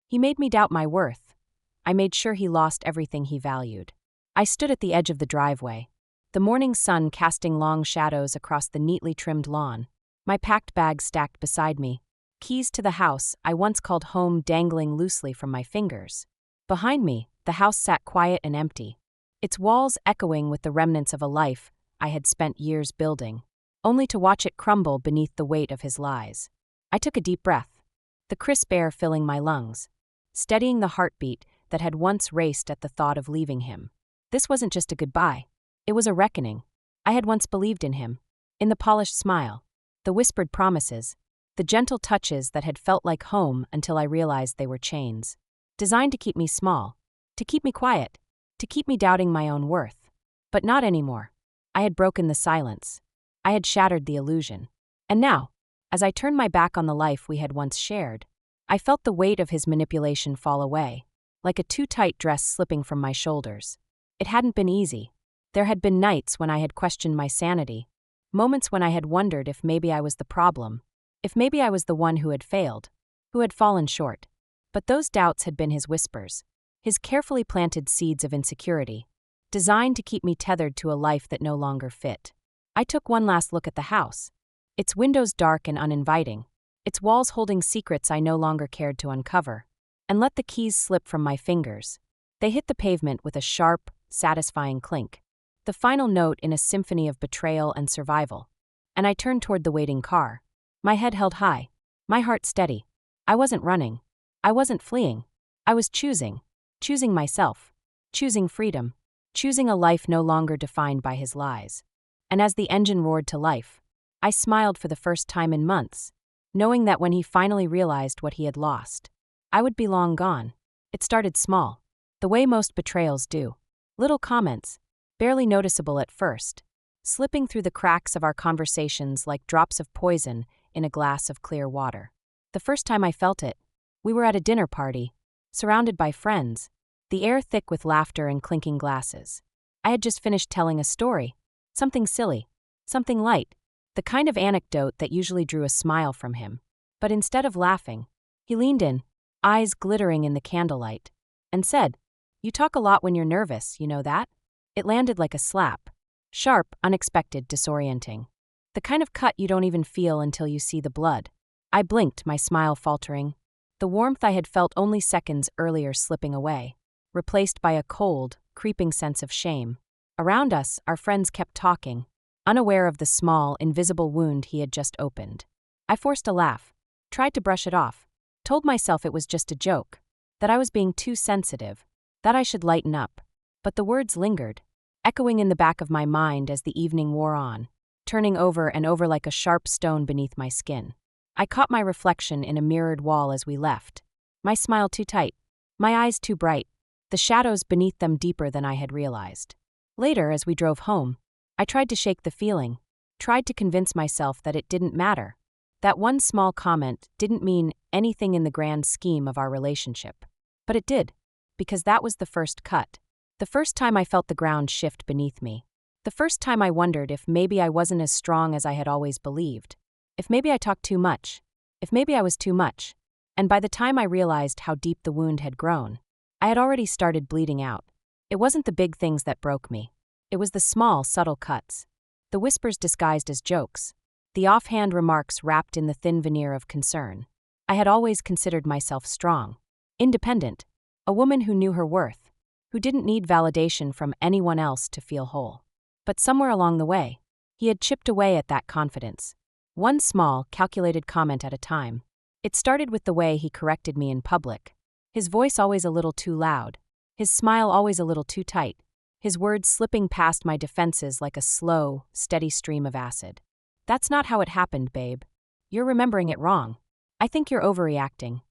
He made me doubt my worth. I made sure he lost everything he valued. I stood at the edge of the driveway, the morning sun casting long shadows across the neatly trimmed lawn, my packed bags stacked beside me, keys to the house I once called home dangling loosely from my fingers. Behind me, the house sat quiet and empty, its walls echoing with the remnants of a life I had spent years building, only to watch it crumble beneath the weight of his lies. I took a deep breath, the crisp air filling my lungs, steadying the heartbeat that had once raced at the thought of leaving him. This wasn't just a goodbye. It was a reckoning. I had once believed in him, in the polished smile, the whispered promises, the gentle touches that had felt like home until I realized they were chains, designed to keep me small, to keep me quiet, to keep me doubting my own worth. But not anymore. I had broken the silence. I had shattered the illusion. And now, as I turned my back on the life we had once shared, I felt the weight of his manipulation fall away, like a too-tight dress slipping from my shoulders. It hadn't been easy. There had been nights when I had questioned my sanity, moments when I had wondered if maybe I was the problem, if maybe I was the one who had failed, who had fallen short. But those doubts had been his whispers, his carefully planted seeds of insecurity, designed to keep me tethered to a life that no longer fit. I took one last look at the house, its windows dark and uninviting, its walls holding secrets I no longer cared to uncover, and let the keys slip from my fingers. They hit the pavement with a sharp, satisfying clink, the final note in a symphony of betrayal and survival. And I turned toward the waiting car, my head held high, my heart steady. I wasn't running. I wasn't fleeing. I was choosing myself, choosing freedom, choosing a life no longer defined by his lies. And as the engine roared to life, I smiled for the first time in months, knowing that when he finally realized what he had lost, I would be long gone. It started small, the way most betrayals do. Little comments, barely noticeable at first, slipping through the cracks of our conversations like drops of poison in a glass of clear water. The first time I felt it, we were at a dinner party, surrounded by friends, the air thick with laughter and clinking glasses. I had just finished telling a story, something silly, something light, the kind of anecdote that usually drew a smile from him. But instead of laughing, he leaned in, eyes glittering in the candlelight, and said, "You talk a lot when you're nervous, you know that?" It landed like a slap. Sharp, unexpected, disorienting. The kind of cut you don't even feel until you see the blood. I blinked, my smile faltering, the warmth I had felt only seconds earlier slipping away, replaced by a cold, creeping sense of shame. Around us, our friends kept talking, unaware of the small, invisible wound he had just opened. I forced a laugh, tried to brush it off, told myself it was just a joke, that I was being too sensitive, that I should lighten up. But the words lingered, echoing in the back of my mind as the evening wore on, turning over and over like a sharp stone beneath my skin. I caught my reflection in a mirrored wall as we left, my smile too tight, my eyes too bright, the shadows beneath them deeper than I had realized. Later, as we drove home, I tried to shake the feeling, tried to convince myself that it didn't matter, that one small comment didn't mean anything in the grand scheme of our relationship. But it did, because that was the first cut. The first time I felt the ground shift beneath me. The first time I wondered if maybe I wasn't as strong as I had always believed. If maybe I talked too much. If maybe I was too much. And by the time I realized how deep the wound had grown, I had already started bleeding out. It wasn't the big things that broke me. It was the small, subtle cuts. The whispers disguised as jokes. The offhand remarks wrapped in the thin veneer of concern. I had always considered myself strong, independent, a woman who knew her worth, who didn't need validation from anyone else to feel whole. But somewhere along the way, he had chipped away at that confidence, one small, calculated comment at a time. It started with the way he corrected me in public, his voice always a little too loud, his smile always a little too tight, his words slipping past my defenses like a slow, steady stream of acid. "That's not how it happened, babe. You're remembering it wrong. I think you're overreacting.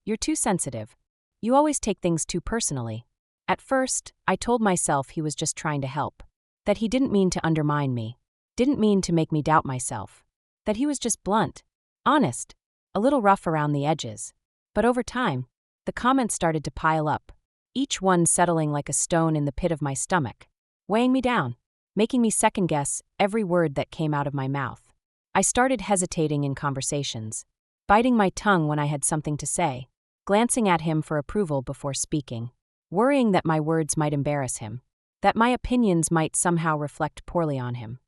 You're too sensitive. You always take things too personally." At first, I told myself he was just trying to help, that he didn't mean to undermine me, didn't mean to make me doubt myself, that he was just blunt, honest, a little rough around the edges. But over time, the comments started to pile up, each one settling like a stone in the pit of my stomach, weighing me down, making me second-guess every word that came out of my mouth. I started hesitating in conversations, biting my tongue when I had something to say, glancing at him for approval before speaking, worrying that my words might embarrass him, that my opinions might somehow reflect poorly on him.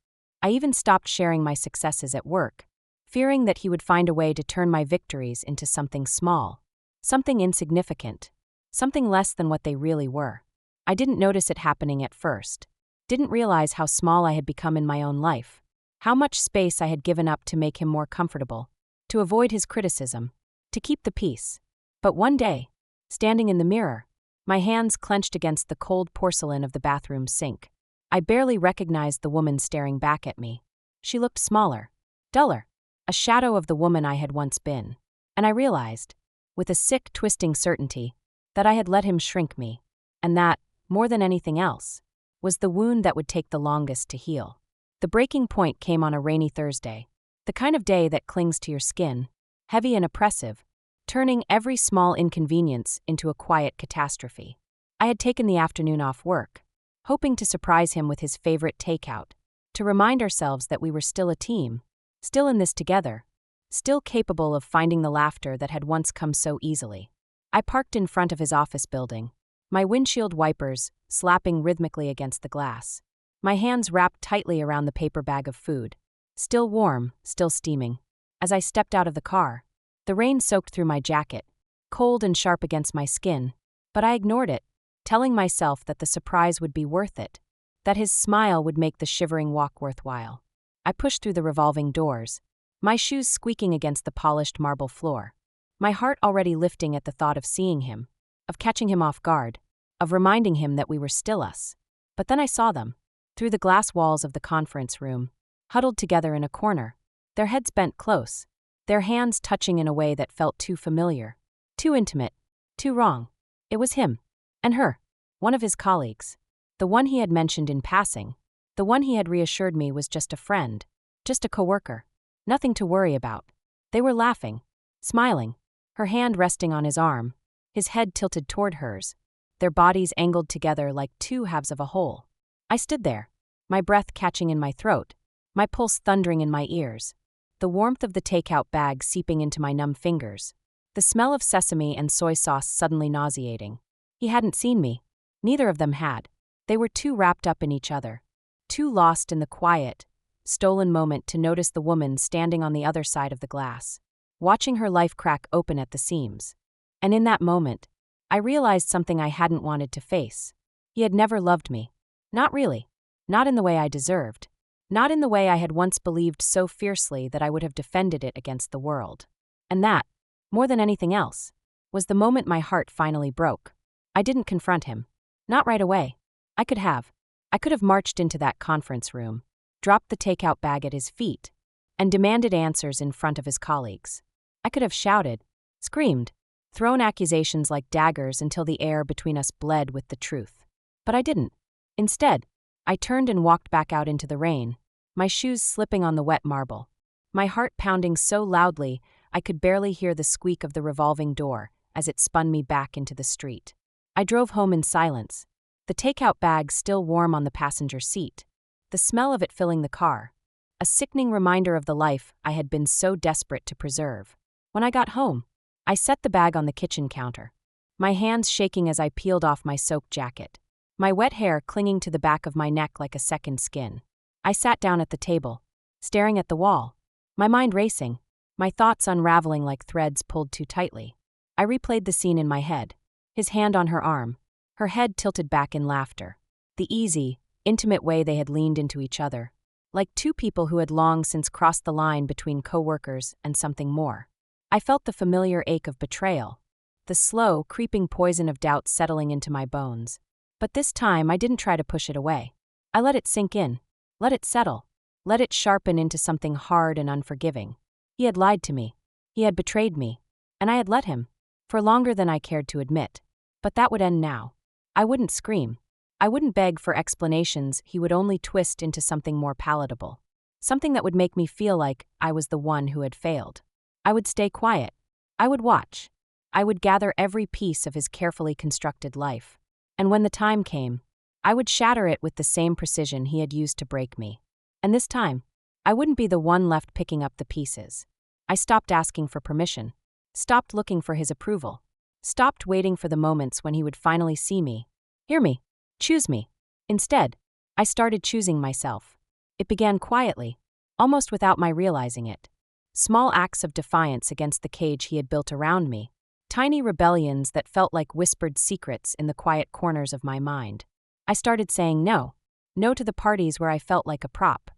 I even stopped sharing my successes at work, fearing that he would find a way to turn my victories into something small, something insignificant, something less than what they really were. I didn't notice it happening at first, didn't realize how small I had become in my own life, how much space I had given up to make him more comfortable, to avoid his criticism, to keep the peace. But one day, standing in the mirror, my hands clenched against the cold porcelain of the bathroom sink, I barely recognized the woman staring back at me. She looked smaller, duller, a shadow of the woman I had once been. And I realized, with a sick, twisting certainty, that I had let him shrink me, and that, more than anything else, was the wound that would take the longest to heal. The breaking point came on a rainy Thursday, the kind of day that clings to your skin, heavy and oppressive, turning every small inconvenience into a quiet catastrophe. I had taken the afternoon off work, hoping to surprise him with his favorite takeout, to remind ourselves that we were still a team, still in this together, still capable of finding the laughter that had once come so easily. I parked in front of his office building, my windshield wipers slapping rhythmically against the glass, my hands wrapped tightly around the paper bag of food, still warm, still steaming. As I stepped out of the car, the rain soaked through my jacket, cold and sharp against my skin, but I ignored it, telling myself that the surprise would be worth it, that his smile would make the shivering walk worthwhile. I pushed through the revolving doors, my shoes squeaking against the polished marble floor, my heart already lifting at the thought of seeing him, of catching him off guard, of reminding him that we were still us. But then I saw them, through the glass walls of the conference room, huddled together in a corner, their heads bent close, their hands touching in a way that felt too familiar, too intimate, too wrong. It was him. And her. One of his colleagues. The one he had mentioned in passing. The one he had reassured me was just a friend. Just a coworker. Nothing to worry about. They were laughing. Smiling. Her hand resting on his arm. His head tilted toward hers. Their bodies angled together like two halves of a whole. I stood there. My breath catching in my throat. My pulse thundering in my ears. The warmth of the takeout bag seeping into my numb fingers. The smell of sesame and soy sauce suddenly nauseating. He hadn't seen me. Neither of them had. They were too wrapped up in each other. Too lost in the quiet, stolen moment to notice the woman standing on the other side of the glass, watching her life crack open at the seams. And in that moment, I realized something I hadn't wanted to face. He had never loved me. Not really. Not in the way I deserved. Not in the way I had once believed so fiercely that I would have defended it against the world. And that, more than anything else, was the moment my heart finally broke. I didn't confront him. Not right away. I could have. I could have marched into that conference room, dropped the takeout bag at his feet, and demanded answers in front of his colleagues. I could have shouted, screamed, thrown accusations like daggers until the air between us bled with the truth. But I didn't. Instead, I turned and walked back out into the rain, my shoes slipping on the wet marble, my heart pounding so loudly I could barely hear the squeak of the revolving door as it spun me back into the street. I drove home in silence, the takeout bag still warm on the passenger seat, the smell of it filling the car, a sickening reminder of the life I had been so desperate to preserve. When I got home, I set the bag on the kitchen counter, my hands shaking as I peeled off my soaked jacket, my wet hair clinging to the back of my neck like a second skin. I sat down at the table, staring at the wall, my mind racing, my thoughts unraveling like threads pulled too tightly. I replayed the scene in my head, his hand on her arm, her head tilted back in laughter, the easy, intimate way they had leaned into each other, like two people who had long since crossed the line between co-workers and something more. I felt the familiar ache of betrayal, the slow, creeping poison of doubt settling into my bones. But this time I didn't try to push it away. I let it sink in, let it settle, let it sharpen into something hard and unforgiving. He had lied to me. He had betrayed me. And I had let him, for longer than I cared to admit. But that would end now. I wouldn't scream. I wouldn't beg for explanations he would only twist into something more palatable. Something that would make me feel like I was the one who had failed. I would stay quiet. I would watch. I would gather every piece of his carefully constructed life. And when the time came, I would shatter it with the same precision he had used to break me. And this time, I wouldn't be the one left picking up the pieces. I stopped asking for permission, stopped looking for his approval, Stopped waiting for the moments when he would finally see me, hear me, choose me. Instead, I started choosing myself. It began quietly, almost without my realizing it. Small acts of defiance against the cage he had built around me. Tiny rebellions that felt like whispered secrets in the quiet corners of my mind. I started saying no. No to the parties where I felt like a prop.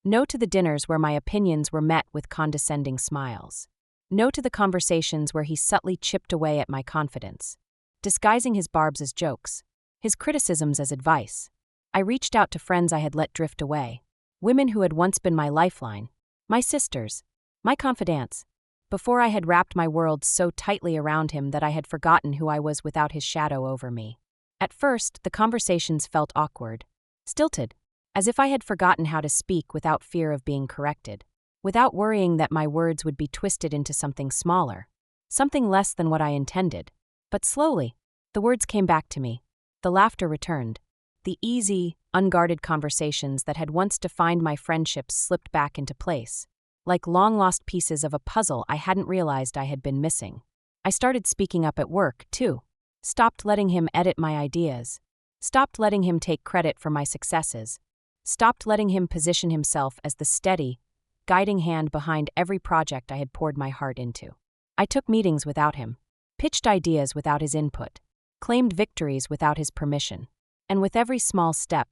No to the dinners where my opinions were met with condescending smiles. No to the conversations where he subtly chipped away at my confidence, disguising his barbs as jokes, his criticisms as advice. I reached out to friends I had let drift away, women who had once been my lifeline, my sisters, my confidants, before I had wrapped my world so tightly around him that I had forgotten who I was without his shadow over me. At first, the conversations felt awkward, stilted, as if I had forgotten how to speak without fear of being corrected, without worrying that my words would be twisted into something smaller, something less than what I intended. But slowly, the words came back to me. The laughter returned. The easy, unguarded conversations that had once defined my friendships slipped back into place, like long-lost pieces of a puzzle I hadn't realized I had been missing. I started speaking up at work, too. Stopped letting him edit my ideas. Stopped letting him take credit for my successes. Stopped letting him position himself as the steady, guiding hand behind every project I had poured my heart into. I took meetings without him, pitched ideas without his input, claimed victories without his permission. And with every small step,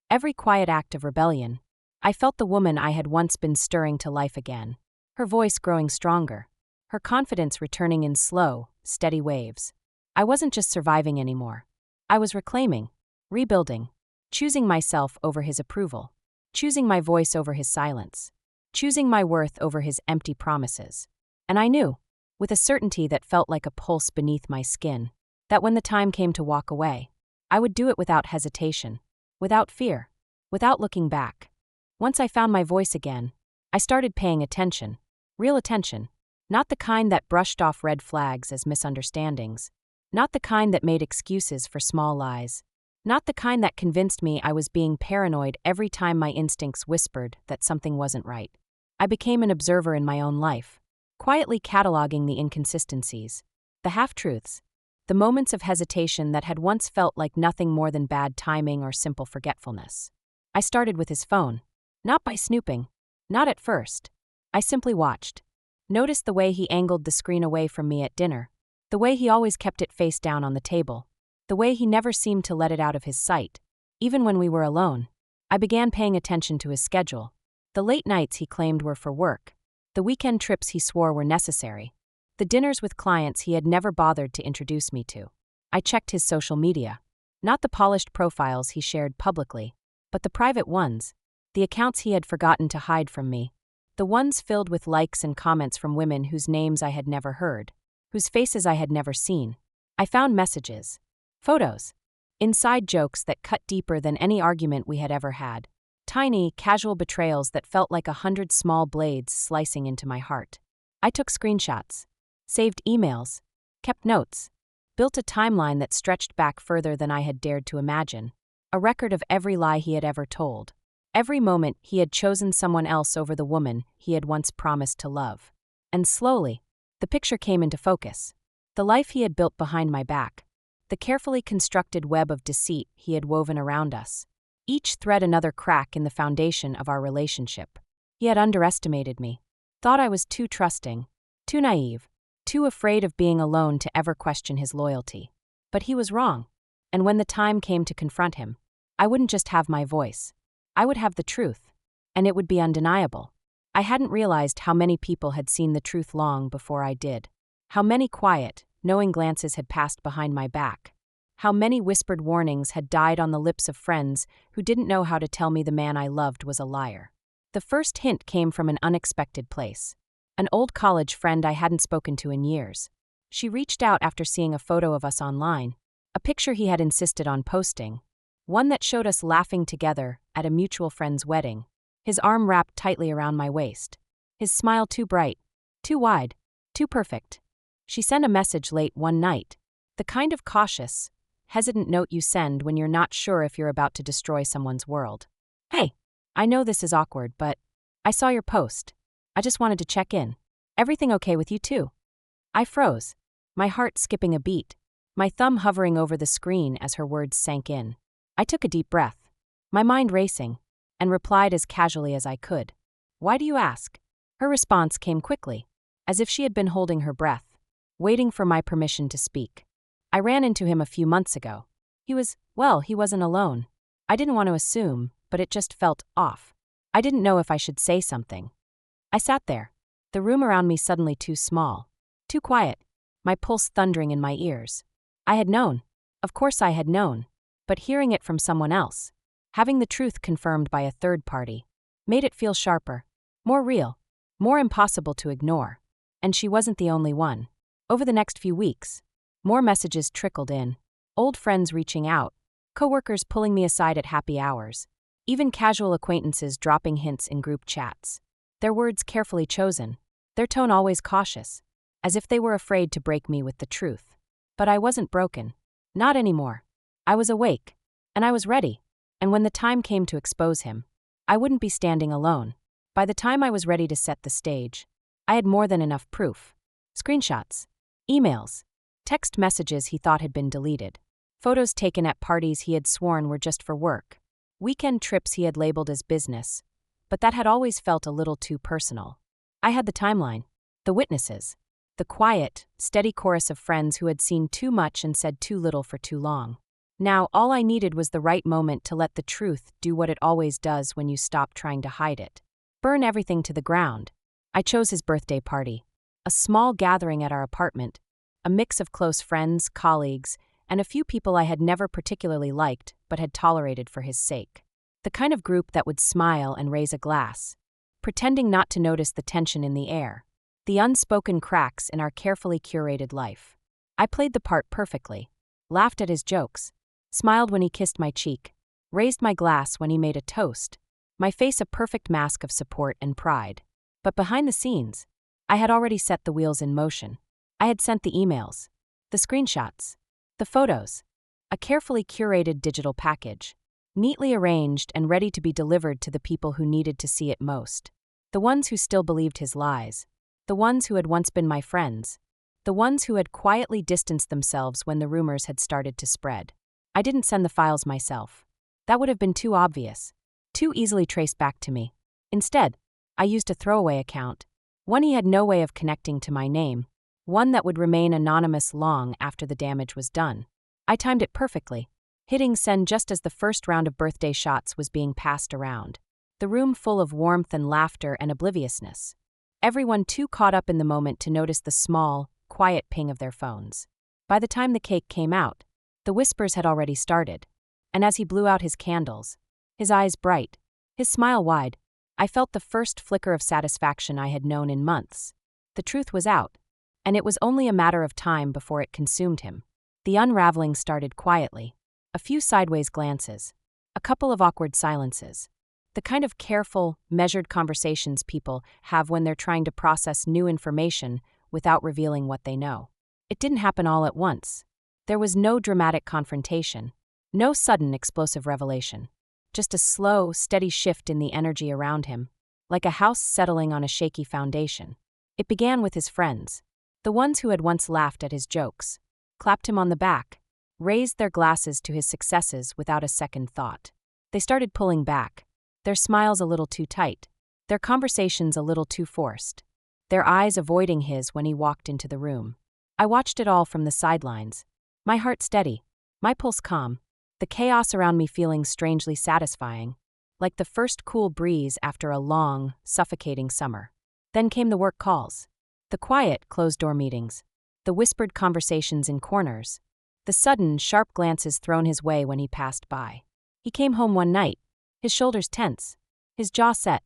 every quiet act of rebellion, I felt the woman I had once been stirring to life again, her voice growing stronger, her confidence returning in slow, steady waves. I wasn't just surviving anymore. I was reclaiming, rebuilding, choosing myself over his approval, choosing my voice over his silence, choosing my worth over his empty promises. And I knew, with a certainty that felt like a pulse beneath my skin, that when the time came to walk away, I would do it without hesitation, without fear, without looking back. Once I found my voice again, I started paying attention, real attention, not the kind that brushed off red flags as misunderstandings, not the kind that made excuses for small lies, not the kind that convinced me I was being paranoid every time my instincts whispered that something wasn't right. I became an observer in my own life, quietly cataloging the inconsistencies, the half-truths, the moments of hesitation that had once felt like nothing more than bad timing or simple forgetfulness. I started with his phone. Not by snooping. Not at first. I simply watched. Noticed the way he angled the screen away from me at dinner. The way he always kept it face down on the table. The way he never seemed to let it out of his sight, even when we were alone. I began paying attention to his schedule. The late nights he claimed were for work. The weekend trips he swore were necessary. The dinners with clients he had never bothered to introduce me to. I checked his social media. Not the polished profiles he shared publicly, but the private ones. The accounts he had forgotten to hide from me. The ones filled with likes and comments from women whose names I had never heard, whose faces I had never seen. I found messages, photos, inside jokes that cut deeper than any argument we had ever had. Tiny, casual betrayals that felt like 100 small blades slicing into my heart. I took screenshots, saved emails, kept notes, built a timeline that stretched back further than I had dared to imagine, a record of every lie he had ever told. Every moment he had chosen someone else over the woman he had once promised to love. And slowly, the picture came into focus. The life he had built behind my back. The carefully constructed web of deceit he had woven around us. Each thread another crack in the foundation of our relationship. He had underestimated me. Thought I was too trusting, too naive, too afraid of being alone to ever question his loyalty. But he was wrong. And when the time came to confront him, I wouldn't just have my voice. I would have the truth, and it would be undeniable. I hadn't realized how many people had seen the truth long before I did. How many quiet, knowing glances had passed behind my back. How many whispered warnings had died on the lips of friends who didn't know how to tell me the man I loved was a liar. The first hint came from an unexpected place. An old college friend I hadn't spoken to in years. She reached out after seeing a photo of us online, a picture he had insisted on posting. One that showed us laughing together at a mutual friend's wedding, his arm wrapped tightly around my waist, his smile too bright, too wide, too perfect. She sent a message late one night, the kind of cautious, hesitant note you send when you're not sure if you're about to destroy someone's world. Hey, I know this is awkward, but I saw your post. I just wanted to check in. Everything okay with you too? I froze. my heart skipping a beat, my thumb hovering over the screen as her words sank in. I took a deep breath, my mind racing, and replied as casually as I could. "Why do you ask?" Her response came quickly, as if she had been holding her breath, waiting for my permission to speak. "I ran into him a few months ago. He wasn't alone. I didn't want to assume, but it just felt off. I didn't know if I should say something." I sat there, the room around me suddenly too small, too quiet, my pulse thundering in my ears. I had known. Of course I had known. But hearing it from someone else, having the truth confirmed by a third party, made it feel sharper, more real, more impossible to ignore. And she wasn't the only one. Over the next few weeks, more messages trickled in, old friends reaching out, coworkers pulling me aside at happy hours, even casual acquaintances dropping hints in group chats. Their words carefully chosen, their tone always cautious, as if they were afraid to break me with the truth. But I wasn't broken. Not anymore. I was awake, and I was ready, and when the time came to expose him, I wouldn't be standing alone. By the time I was ready to set the stage, I had more than enough proof. Screenshots, emails, text messages he thought had been deleted, photos taken at parties he had sworn were just for work, weekend trips he had labeled as business, but that had always felt a little too personal. I had the timeline, the witnesses, the quiet, steady chorus of friends who had seen too much and said too little for too long. Now, all I needed was the right moment to let the truth do what it always does when you stop trying to hide it. Burn everything to the ground. I chose his birthday party, a small gathering at our apartment, a mix of close friends, colleagues, and a few people I had never particularly liked but had tolerated for his sake. The kind of group that would smile and raise a glass, pretending not to notice the tension in the air, the unspoken cracks in our carefully curated life. I played the part perfectly, laughed at his jokes, smiled when he kissed my cheek, raised my glass when he made a toast, my face a perfect mask of support and pride. But behind the scenes, I had already set the wheels in motion. I had sent the emails, the screenshots, the photos, a carefully curated digital package, neatly arranged and ready to be delivered to the people who needed to see it most. The ones who still believed his lies, the ones who had once been my friends, the ones who had quietly distanced themselves when the rumors had started to spread. I didn't send the files myself. That would have been too obvious, too easily traced back to me. Instead, I used a throwaway account, one he had no way of connecting to my name, one that would remain anonymous long after the damage was done. I timed it perfectly, hitting send just as the first round of birthday shots was being passed around, the room full of warmth and laughter and obliviousness. Everyone too caught up in the moment to notice the small, quiet ping of their phones. By the time the cake came out, the whispers had already started, and as he blew out his candles, his eyes bright, his smile wide, I felt the first flicker of satisfaction I had known in months. The truth was out, and it was only a matter of time before it consumed him. The unraveling started quietly, a few sideways glances, a couple of awkward silences, the kind of careful, measured conversations people have when they're trying to process new information without revealing what they know. It didn't happen all at once. There was no dramatic confrontation, no sudden explosive revelation, just a slow, steady shift in the energy around him, like a house settling on a shaky foundation. It began with his friends, the ones who had once laughed at his jokes, clapped him on the back, raised their glasses to his successes without a second thought. They started pulling back, their smiles a little too tight, their conversations a little too forced, their eyes avoiding his when he walked into the room. I watched it all from the sidelines, my heart steady, my pulse calm, the chaos around me feeling strangely satisfying, like the first cool breeze after a long, suffocating summer. Then came the work calls, the quiet, closed-door meetings, the whispered conversations in corners, the sudden, sharp glances thrown his way when he passed by. He came home one night, his shoulders tense, his jaw set,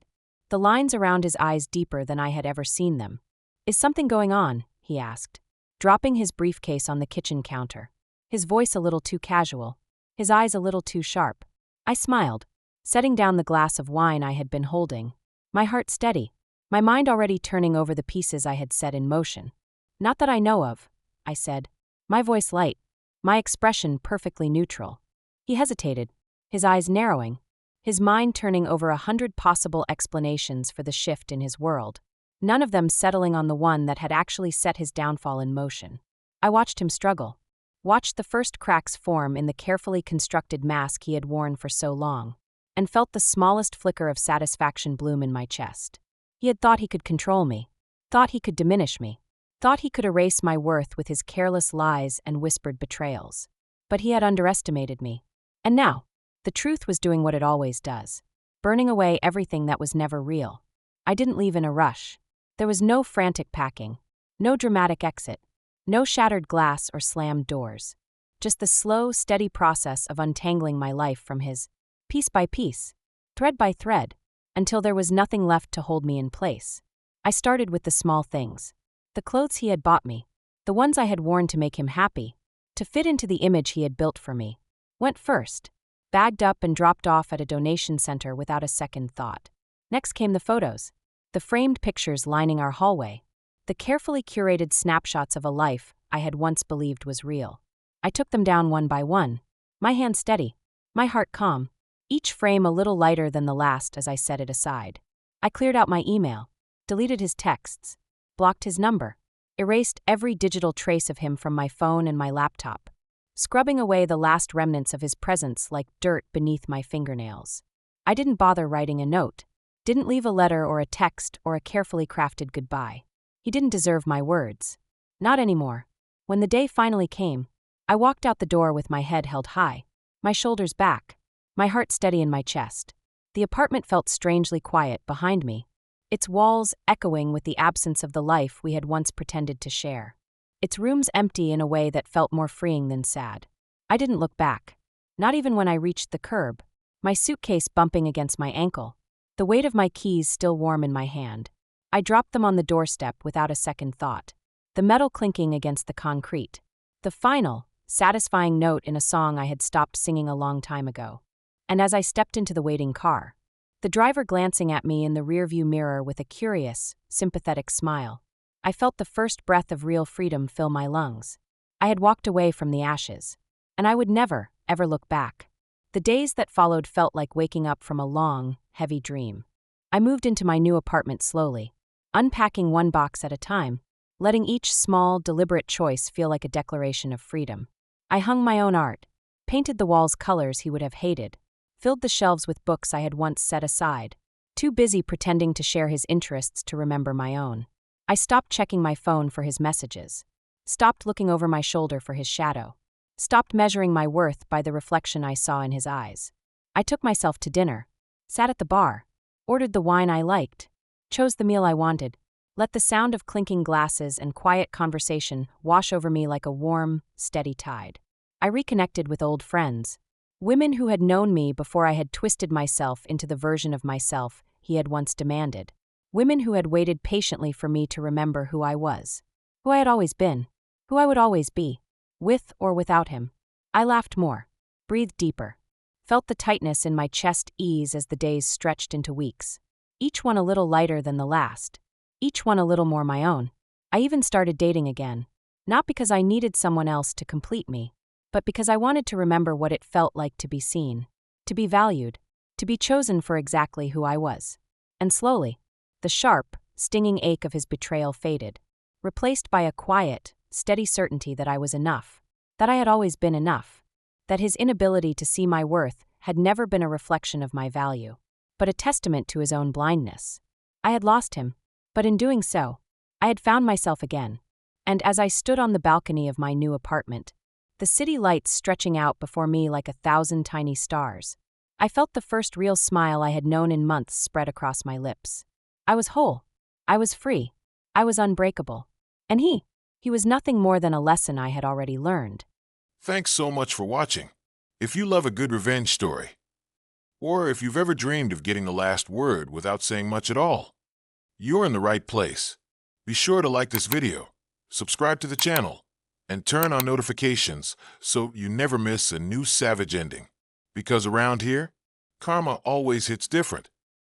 the lines around his eyes deeper than I had ever seen them. "Is something going on?" he asked, dropping his briefcase on the kitchen counter, his voice a little too casual, his eyes a little too sharp. I smiled, setting down the glass of wine I had been holding, my heart steady, my mind already turning over the pieces I had set in motion. "Not that I know of," I said, my voice light, my expression perfectly neutral. He hesitated, his eyes narrowing, his mind turning over 100 possible explanations for the shift in his world, none of them settling on the one that had actually set his downfall in motion. I watched him struggle, watched the first cracks form in the carefully constructed mask he had worn for so long, and felt the smallest flicker of satisfaction bloom in my chest. He had thought he could control me, thought he could diminish me, thought he could erase my worth with his careless lies and whispered betrayals. But he had underestimated me. And now, the truth was doing what it always does, burning away everything that was never real. I didn't leave in a rush. There was no frantic packing, no dramatic exit, no shattered glass or slammed doors. Just the slow, steady process of untangling my life from his, piece by piece, thread by thread, until there was nothing left to hold me in place. I started with the small things. The clothes he had bought me, the ones I had worn to make him happy, to fit into the image he had built for me, went first, bagged up and dropped off at a donation center without a second thought. Next came the photos, the framed pictures lining our hallway, the carefully curated snapshots of a life I had once believed was real. I took them down one by one, my hand steady, my heart calm, each frame a little lighter than the last as I set it aside. I cleared out my email, deleted his texts, blocked his number, erased every digital trace of him from my phone and my laptop, scrubbing away the last remnants of his presence like dirt beneath my fingernails. I didn't bother writing a note, didn't leave a letter or a text or a carefully crafted goodbye. He didn't deserve my words. Not anymore. When the day finally came, I walked out the door with my head held high, my shoulders back, my heart steady in my chest. The apartment felt strangely quiet behind me, its walls echoing with the absence of the life we had once pretended to share. Its rooms empty in a way that felt more freeing than sad. I didn't look back, not even when I reached the curb, my suitcase bumping against my ankle, the weight of my keys still warm in my hand. I dropped them on the doorstep without a second thought, the metal clinking against the concrete, the final, satisfying note in a song I had stopped singing a long time ago. And as I stepped into the waiting car, the driver glancing at me in the rearview mirror with a curious, sympathetic smile, I felt the first breath of real freedom fill my lungs. I had walked away from the ashes, and I would never, ever look back. The days that followed felt like waking up from a long, heavy dream. I moved into my new apartment slowly, unpacking one box at a time, letting each small, deliberate choice feel like a declaration of freedom. I hung my own art, painted the walls colors he would have hated, filled the shelves with books I had once set aside, too busy pretending to share his interests to remember my own. I stopped checking my phone for his messages, stopped looking over my shoulder for his shadow, stopped measuring my worth by the reflection I saw in his eyes. I took myself to dinner, sat at the bar, ordered the wine I liked, chose the meal I wanted, let the sound of clinking glasses and quiet conversation wash over me like a warm, steady tide. I reconnected with old friends, women who had known me before I had twisted myself into the version of myself he had once demanded. Women who had waited patiently for me to remember who I was, who I had always been, who I would always be, with or without him. I laughed more, breathed deeper, felt the tightness in my chest ease as the days stretched into weeks, each one a little lighter than the last, each one a little more my own. I even started dating again, not because I needed someone else to complete me, but because I wanted to remember what it felt like to be seen, to be valued, to be chosen for exactly who I was. And slowly, the sharp, stinging ache of his betrayal faded, replaced by a quiet, steady certainty that I was enough, that I had always been enough, that his inability to see my worth had never been a reflection of my value, but a testament to his own blindness. I had lost him, but in doing so, I had found myself again. And as I stood on the balcony of my new apartment, the city lights stretching out before me like 1,000 tiny stars, I felt the first real smile I had known in months spread across my lips. I was whole. I was free. I was unbreakable. And he was nothing more than a lesson I had already learned. Thanks so much for watching. If you love a good revenge story, or if you've ever dreamed of getting the last word without saying much at all, you're in the right place. Be sure to like this video, subscribe to the channel, and turn on notifications so you never miss a new savage ending. Because around here, karma always hits different.